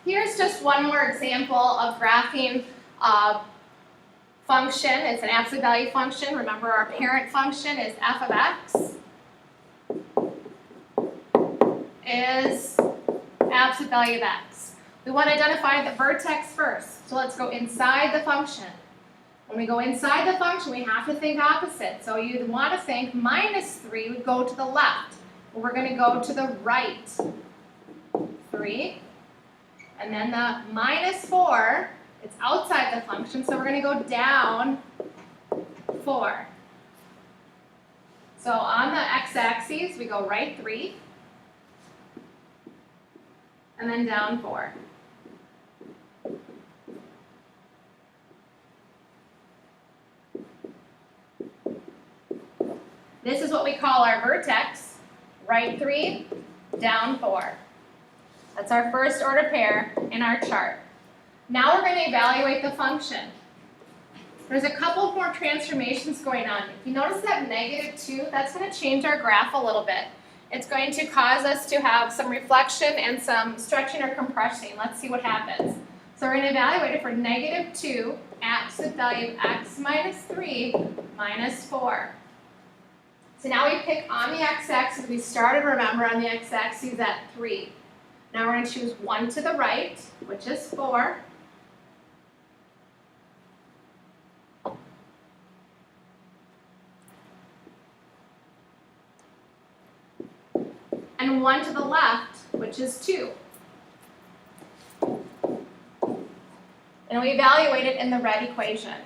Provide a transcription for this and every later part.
Here's just one more example of graphing a function. It's an absolute value function. Remember, our parent function is f of x is absolute value of x. We want to identify the vertex first. So let's go inside the function. When we go inside the function, we have to think opposite. So you'd want to think minus 3 would go to the left. Well, we're going to go to the right. 3. And then the minus 4, it's outside the function, so we're going to go down 4. So on the x-axis, we go right 3, and then down 4. This is what we call our vertex, right 3, down 4. That's our first order pair in our chart. Now we're going to evaluate the function. There's a couple more transformations going on. If you notice that -2, that's going to change our graph a little bit. It's going to cause us to have some reflection and some stretching or compressing. Let's see what happens. So we're going to evaluate it for -2, absolute value of x minus 3 minus 4. So now we pick on the x-axis. We started, remember, on the x-axis at 3. Now we're going to choose 1 to the right, which is 4. And 1 to the left, which is 2. And we evaluate it in the red equation.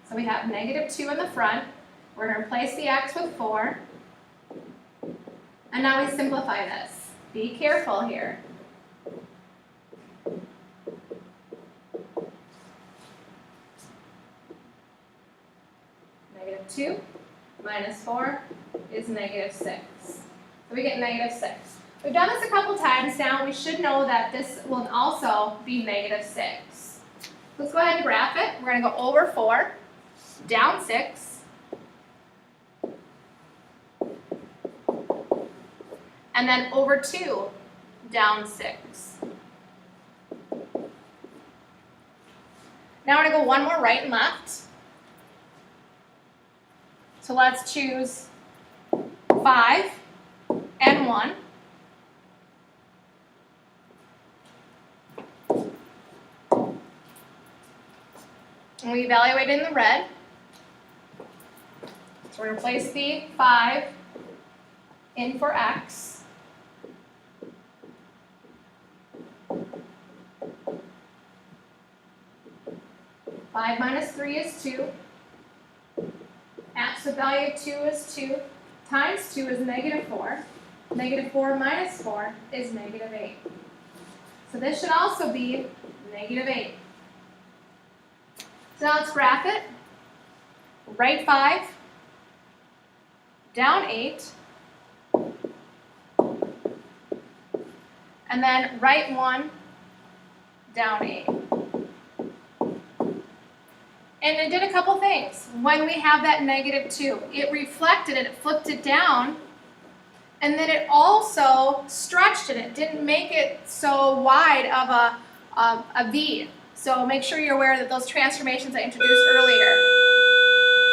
So we have -2 in the front. We're going to replace the x with 4. And now we simplify this. Be careful here. -2 minus 4 is -6. So we get -6. We've done this a couple times now. We should know that this will also be -6. Let's go ahead and graph it. We're going to go over 4, down 6, and then over 2, down 6. Now we're going to go one more right and left. So let's choose 5 and 1. And we evaluate in the red. So we're going to place the 5 in for x. 5 minus 3 is 2. Absolute value of 2 is 2. Times 2 is -4. -4 minus 4 is -8. So this should also be -8. So now let's graph it. Right 5, down 8, and then right 1, down 8. And it did a couple things. When we have that -2, it reflected it, it flipped it down, and then it also stretched it. It didn't make it so wide of a V. So make sure you're aware that those transformations I introduced earlier.